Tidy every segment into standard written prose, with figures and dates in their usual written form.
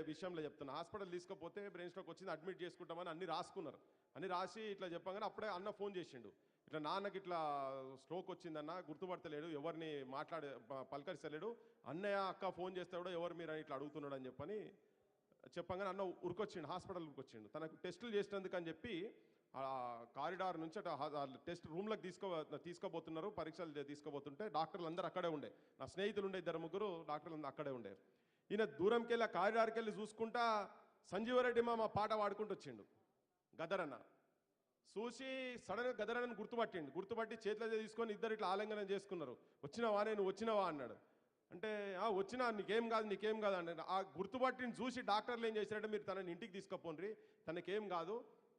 విషయంలో చెప్తున్నా. హాస్పిటల్ తీసుకుపోతే బ్రెయిన్ స్ట్రోక్ వచ్చింది, అడ్మిట్ చేసుకుంటామని అన్ని రాసుకున్నారు. అన్ని రాసి ఇట్లా చెప్పగానే అప్పుడే అన్న ఫోన్ చేసిండు, ఇట్లా నాన్నకి ఇట్లా స్ట్రోక్ వచ్చిందన్న, గుర్తుపడతలేడు, ఎవరిని పలకరిస్తలేడు, అన్నయ్య అక్క ఫోన్ చేస్తే కూడా ఎవరు మీరు అని ఇట్లా అడుగుతున్నాడు అని చెప్పగానే అన్న ఉరికొచ్చిండు, హాస్పిటల్ ఉరికొచ్చిండు. తనకు టెస్టులు చేసినందుకు అని చెప్పి కారిడార్ నుంచి టెస్ట్ రూమ్లకు తీసుకోబోతున్నారు, పరీక్షలు తీసుకోబోతుంటే డాక్టర్లు అందరూ అక్కడే ఉండే. నా స్నేహితులు ఉండే 2-3 డాక్టర్లు అక్కడే ఉండే. ఈయన దూరంకి వెళ్ళి కారిడార్కి వెళ్ళి చూసుకుంటా సంజీవరెడ్డి మామ పాట పాడుకుంటూ వచ్చిండు. గదరన్న చూసి సడన్గా గదరన్నని గుర్తుపట్టి చేతిలో తీసుకొని ఇద్దరు ఇట్లా ఆలింగనం చేసుకున్నారు. వచ్చినావా, నేను వచ్చినావా అన్నాడు. అంటే వచ్చినా, నీకేం కాదు అన్నాడు. ఆ గుర్తుపట్టిని చూసి డాక్టర్లు ఏం చేశారంటే, మీరు తనని ఇంటికి తీసుకుపోండి, తనకేం కాదు,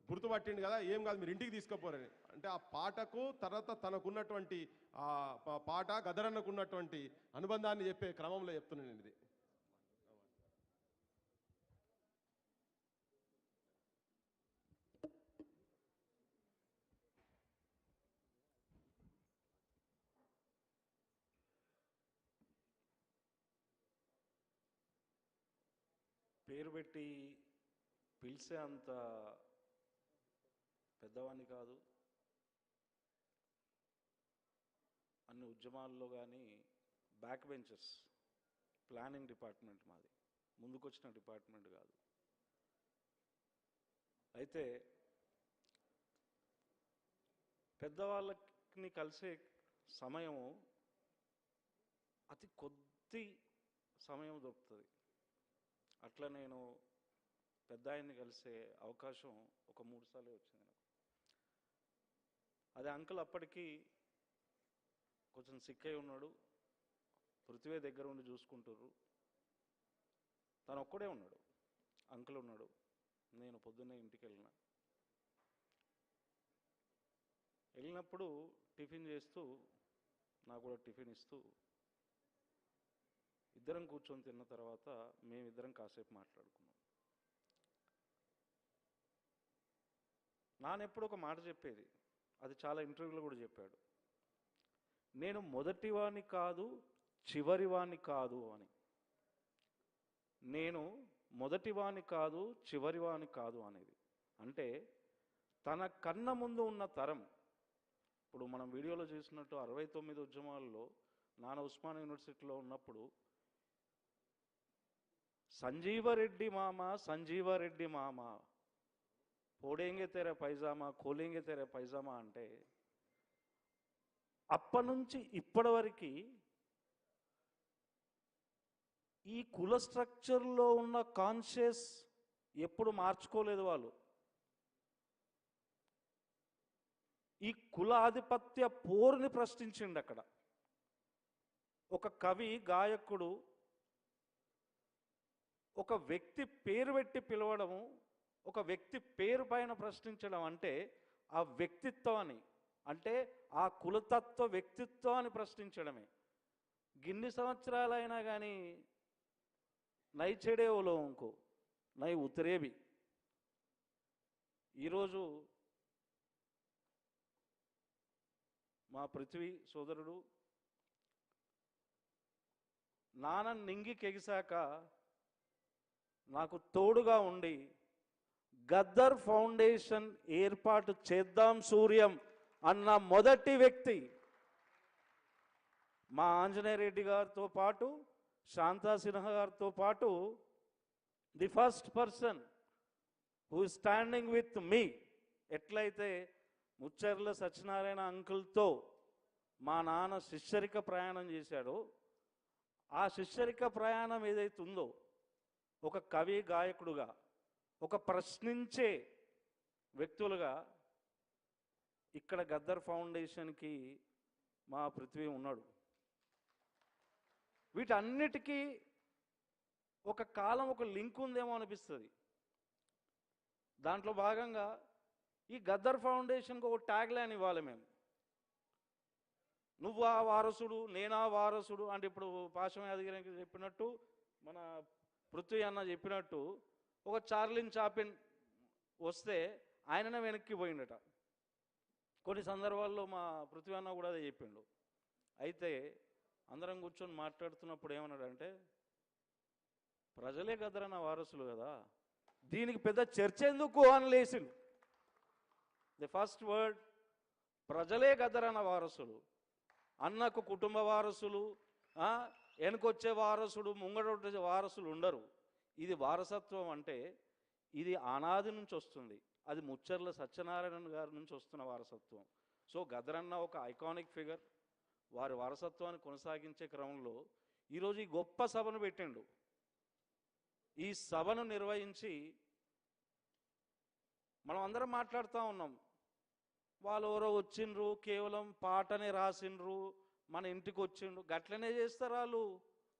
గుర్తుపట్టిండు కదా, ఏం కాదు, మీరు ఇంటికి తీసుకుపోరని. అంటే ఆ పాటకు తర్వాత తనకున్నటువంటి పాట గదరన్నకు ఉన్నటువంటి అనుబంధాన్ని చెప్పే క్రమంలో చెప్తున్నాను నేను ఇది. పేరు పెట్టి పిలిచే అంత పెద్దవాణ్ణి కాదు. అన్ని ఉద్యమాల్లో కానీ బ్యాక్ బెంచర్స్, ప్లానింగ్ డిపార్ట్మెంట్ మాది, ముందుకొచ్చిన డిపార్ట్మెంట్ కాదు. అయితే పెద్దవాళ్ళని కలిసే సమయం అతి కొద్ది సమయం దొరుకుతుంది. అట్లా నేను పెద్ద ఆయన్ని కలిసే అవకాశం ఒక 3 సార్లు వచ్చింది నాకు. అదే అంకుల్ అప్పటికి కొంచెం సిక్ అయి ఉన్నాడు, పృథ్వీ దగ్గర ఉండి చూసుకుంటారు. తను ఒక్కడే ఉన్నాడు, అంకుల్ ఉన్నాడు. నేను పొద్దున్నే ఇంటికి వెళ్ళినప్పుడు టిఫిన్ చేస్తూ నాకు కూడా టిఫిన్ ఇస్తూ ఇద్దరం కూర్చొని తిన్న తర్వాత మేమిద్దరం కాసేపు మాట్లాడుకున్నాం. నానెప్పుడు ఒక మాట చెప్పేది, అది చాలా ఇంటర్వ్యూలో కూడా చెప్పాడు, నేను మొదటివాణ్ణి కాదు చివరివాణ్ణి కాదు అని. నేను మొదటివాణ్ణి కాదు చివరివాణ్ణి కాదు అనేది అంటే తన కన్న ముందు ఉన్న తరం. ఇప్పుడు మనం వీడియోలో చూసినట్టు 69 ఉద్యమాల్లో నాన్న ఉస్మానియా యూనివర్సిటీలో ఉన్నప్పుడు సంజీవరెడ్డి మామ పోడేంగే తెర పైజామా కోలేంగే తెర పైజామా అంటే అప్పటి నుంచి ఇప్పటి వరకు ఈ కుల స్ట్రక్చర్లో ఉన్న కాన్షియస్ ఎప్పుడు మార్చుకోలేదు వాళ్ళు. ఈ కుల ఆధిపత్య పోరుని ప్రశ్నించిండు అక్కడ. ఒక కవి, గాయకుడు ఒక వ్యక్తి పేరు పెట్టి పిలవడము, ఒక వ్యక్తి పేరు పైన ప్రశ్నించడం అంటే ఆ వ్యక్తిత్వాన్ని, అంటే ఆ కులతత్వ వ్యక్తిత్వాన్ని ప్రశ్నించడమే. గిన్ని సంవత్సరాలైనా కానీ నై చెడే ఓలో ఇంకో నై ఉత్తరేబి. ఈరోజు మా పృథ్వీ సోదరుడు నాన్న నింగికెగిశాక నాకు తోడుగా ఉండి గద్దర్ ఫౌండేషన్ ఏర్పాటు చేద్దాం సూర్యం అన్న మొదటి వ్యక్తి మా ఆంజనేయ రెడ్డి గారితో పాటు, శాంతా సిన్హా గారితో పాటు the first person who standing with me. ఎట్లయితే ముచ్చర్ల సత్యనారాయణ అంకుల్తో మా నాన్న శిష్యరిక ప్రయాణం చేశాడో, ఆ శిష్యరిక ప్రయాణం ఏదైతే ఉందో ఒక కవి, గాయకుడుగా, ఒక ప్రశ్నించే వ్యక్తులుగా ఇక్కడ గద్దర్ ఫౌండేషన్కి మా పృథ్వీ ఉన్నాడు. వీటన్నిటికీ ఒక కాలం, ఒక లింక్ ఉందేమో అనిపిస్తుంది. దాంట్లో భాగంగా ఈ గద్దర్ ఫౌండేషన్కి ఒక ట్యాగ్ లైన్ ఇవ్వాలి మేము. నువ్వు ఆ వారసుడు, నేనా వారసుడు అంటే ఇప్పుడు పాశం యాదగిరికి చెప్పినట్టు, మన పృథ్వీ అన్న చెప్పినట్టు ఒక చార్లిన్ చాప్లిన్ వస్తే ఆయననే వెనక్కి పోయిండట. కొన్ని సందర్భాల్లో మా పృథ్వీ అన్న కూడా అదే చెప్పిండు. అయితే అందరం కూర్చొని మాట్లాడుతున్నప్పుడు ఏమన్నాడంటే, ప్రజలే కదరన్న వారసులు కదా, దీనికి పెద్ద చర్చ ఎందుకు అని లేచిండు. ది ఫస్ట్ వర్డ్, ప్రజలే గదరన్న వారసులు. అన్నకు కుటుంబ వారసులు, వెనుకొచ్చే వారసుడు, ముంగడొచ్చే వారసులు ఉండరు. ఇది వారసత్వం అంటే ఇది అనాది నుంచి వస్తుంది. అది ముచ్చర్ల సత్యనారాయణ గారి నుంచి వస్తున్న వారసత్వం. సో గదరన్న ఒక ఐకానిక్ ఫిగర్. వారి వారసత్వాన్ని కొనసాగించే క్రమంలో ఈరోజు ఈ గొప్ప సభను పెట్టిండు. ఈ సభను నిర్వహించి మనం అందరం మాట్లాడుతూ ఉన్నాం. వాళ్ళు ఎవరో వచ్చిండ్రు, కేవలం పాటనే రాసిండ్రు, మన ఇంటికి వచ్చిండ్రు, గట్లనే చేస్తారు వాళ్ళు.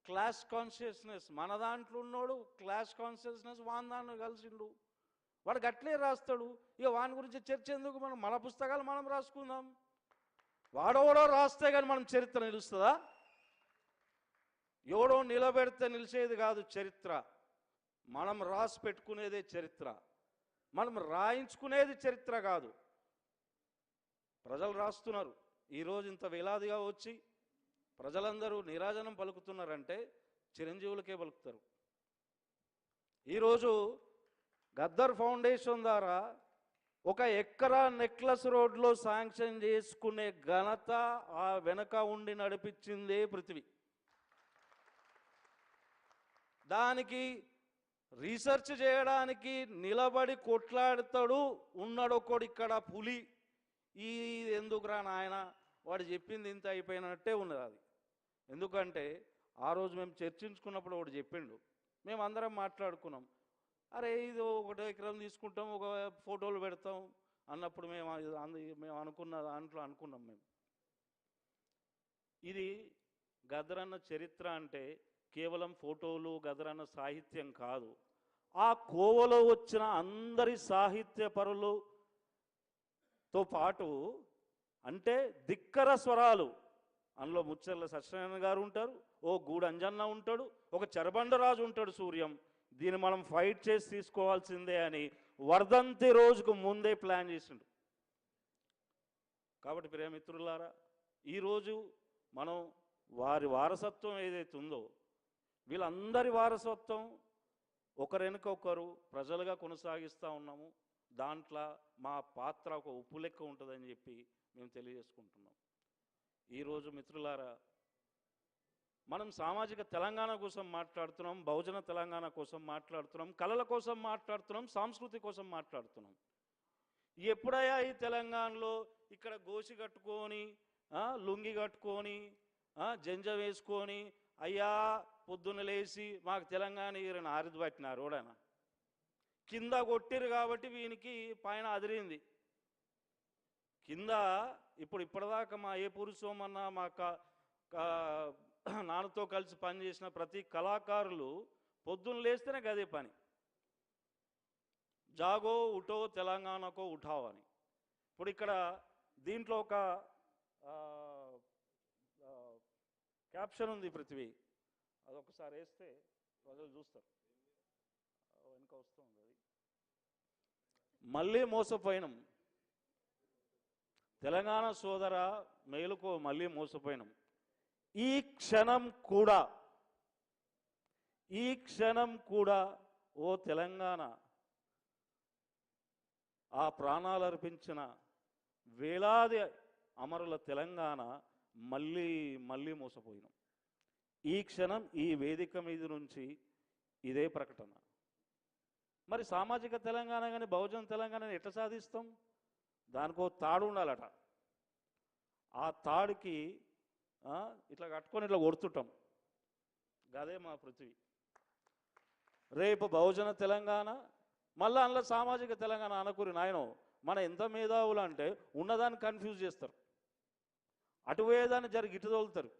క్లాస్ కాన్షియస్నెస్ మన దాంట్లో ఉన్నాడు, క్లాస్ కాన్షియస్నెస్ వాని దాంట్లో కలిసిండు, వాడు గట్లే రాస్తాడు. ఇక వాని గురించి చర్చ ఎందుకు? మన పుస్తకాలు మనం రాసుకుందాం. వాడెవడో రాస్తే కానీ మనం చరిత్ర నిలుస్తుందా? ఎవడో నిలబెడితే నిలిచేది కాదు చరిత్ర. మనం రాసి పెట్టుకునేదే చరిత్ర, మనం రాయించుకునేది చరిత్ర కాదు. ప్రజలు రాస్తున్నారు. ఈరోజు ఇంత వేలాదిగా వచ్చి ప్రజలందరూ నీరాజనం పలుకుతున్నారంటే చిరంజీవులకే పలుకుతారు. ఈరోజు గద్దర్ ఫౌండేషన్ ద్వారా ఒక ఎకరా నెక్లెస్ రోడ్లో శాంక్షన్ చేసుకునే ఘనత ఆ వెనక ఉండి నడిపించిందే పృథ్వీ. దానికి రీసెర్చ్ చేయడానికి నిలబడి కొట్లాడుతాడు ఉన్నాడొక్కడు ఇక్కడ పులి. ఈ ఎందుకురా నాయన, వాడు చెప్పింది ఇంత అయిపోయినట్టే ఉన్నది అది. ఎందుకంటే ఆ రోజు మేము చర్చించుకున్నప్పుడు వాడు చెప్పిండు, మేము అందరం మాట్లాడుకున్నాం, అరే ఇది 1 ఎకరం తీసుకుంటాం, ఒక ఫోటోలు పెడతాం అన్నప్పుడు మేము అనుకున్న దాంట్లో అనుకున్నాం మేము. ఇది గదరన్న చరిత్ర అంటే కేవలం ఫోటోలు, గదరన్న సాహిత్యం కాదు. ఆ కోవలో వచ్చిన అందరి సాహిత్య పరులతో పాటు అంటే ధిక్కర స్వరాలు, అందులో ముచ్చర్ల సత్యనారాయణ గారు ఉంటారు, ఓ గూడు అంజన్న ఉంటాడు, ఒక చెరబండరాజు ఉంటాడు సూర్యం. దీన్ని మనం ఫైట్ చేసి తీసుకోవాల్సిందే అని వర్ధంతి రోజుకు ముందే ప్లాన్ చేసిండు. కాబట్టి ప్రియమిత్రులారా, ఈరోజు మనం వారి వారసత్వం ఏదైతే ఉందో, వీళ్ళందరి వారసత్వం ఒకరెనుక ఒకరు ప్రజలుగా కొనసాగిస్తూ ఉన్నాము. దాంట్లో మా పాత్ర ఒక ఉప్పు లెక్క ఉంటుందని చెప్పి మేము తెలియజేసుకుంటున్నాం. ఈరోజు మిత్రులారా, మనం సామాజిక తెలంగాణ కోసం మాట్లాడుతున్నాం, బహుజన తెలంగాణ కోసం మాట్లాడుతున్నాం, కళల కోసం మాట్లాడుతున్నాం, సంస్కృతి కోసం మాట్లాడుతున్నాం. ఎప్పుడయ్యా ఈ తెలంగాణలో ఇక్కడ గోసి కట్టుకొని, లుంగి కట్టుకొని, జంజ వేసుకొని, అయ్యా పొద్దున్న లేచి మాకు తెలంగాణ ఈరని ఆరిది పట్టినారు ఓడన కింద కొట్టిరు కాబట్టి వీనికి పైన అదిరింది కింద. ఇప్పటిదాకా మా ఏ పురుషోమన్న మా నాన్నతో కలిసి పనిచేసిన ప్రతి కళాకారులు పొద్దున్న లేస్తేనే గదే పని, జాగో ఉఠో తెలంగాణకో ఉఠావ్ అని. ఇప్పుడు ఇక్కడ దీంట్లో ఒక క్యాప్షన్ ఉంది పృథ్వీ, అదొకసారి వేస్తే ప్రజలు చూస్తారు, వెనుక వస్తుంది అది. మళ్ళీ మోసపోయినాం తెలంగాణ సోదర మేలుకో, మళ్ళీ మోసపోయినాం. ఈ క్షణం కూడా ఓ తెలంగాణ, ఆ ప్రాణాలు అర్పించిన వేలాది అమరుల తెలంగాణ మళ్ళీ మోసపోయినాం. ఈ క్షణం ఈ వేదిక మీద నుంచి ఇదే ప్రకటన. మరి సామాజిక తెలంగాణ కానీ బహుజన తెలంగాణని ఎట్లా సాధిస్తాం? దానికో తాడు ఉండాలట. ఆ తాడుకి ఇట్లా కట్టుకొని ఇట్లా కొడుతుంటాం, గదే మా పృథ్వీ. రేపు బహుజన తెలంగాణ, మళ్ళీ అందులో సామాజిక తెలంగాణ అనుకుని నాయన మన ఎంత మేధావులు అంటే ఉన్నదాన్ని కన్ఫ్యూజ్ చేస్తారు, అటు పోయేదాన్ని ఇటు తోలుతారు.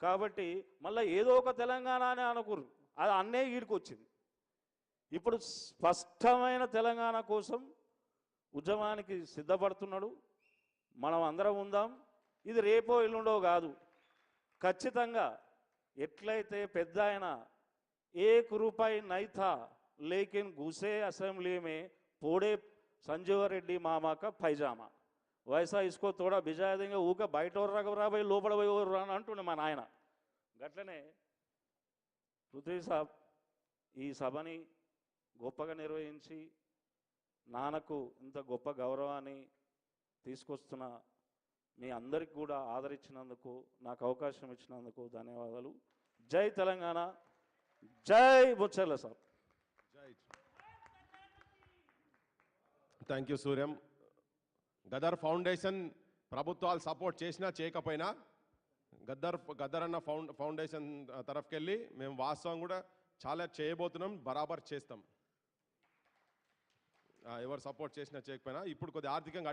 కాబట్టి మళ్ళీ ఏదో ఒక తెలంగాణ అని అనుకురు, అది అన్నే ఈడికి వచ్చింది. ఇప్పుడు స్పష్టమైన తెలంగాణ కోసం ఉద్యమానికి సిద్ధపడుతున్నాడు. మనం అందరం ఉందాం. ఇది రేపో ఎల్లుండో కాదు, ఖచ్చితంగా ఎట్లయితే పెద్ద ఆయన एक रुपये नहीं था लेकिन घुसे असेंबली में पोड़े संजीव रेड्डी मामा का पैजामा, वैसा इसको थोड़ा भिजा देंगे, ऊके बयट रा भाई लोपड़ अंटूने మా నాయన. గట్లనే పృథ్వీ సాబ్ ఈ సభని గొప్పగా నిర్వహించి నాన్నకు ఇంత గొప్ప గౌరవాన్ని తీసుకొస్తున్న మీ అందరికి కూడా ఆదరించినందుకు, నాకు అవకాశం ఇచ్చినందుకు ధన్యవాదాలు. జై తెలంగాణ, జై బుచ్చర్ల సాబ్. Thank you Suryam. Gaddar foundation ప్రభుత్వాలు సపోర్ట్ చేసినా చేయకపోయినా గద్దర్ అన్న ఫౌండేషన్ తరఫుకెళ్ళి మేము వాస్తవం కూడా చాలా చేయబోతున్నాం, బరాబర్ చేస్తాం. ఎవరు సపోర్ట్ చేసినా చేయకపోయినా ఇప్పుడు కొద్దిగా ఆర్థికంగా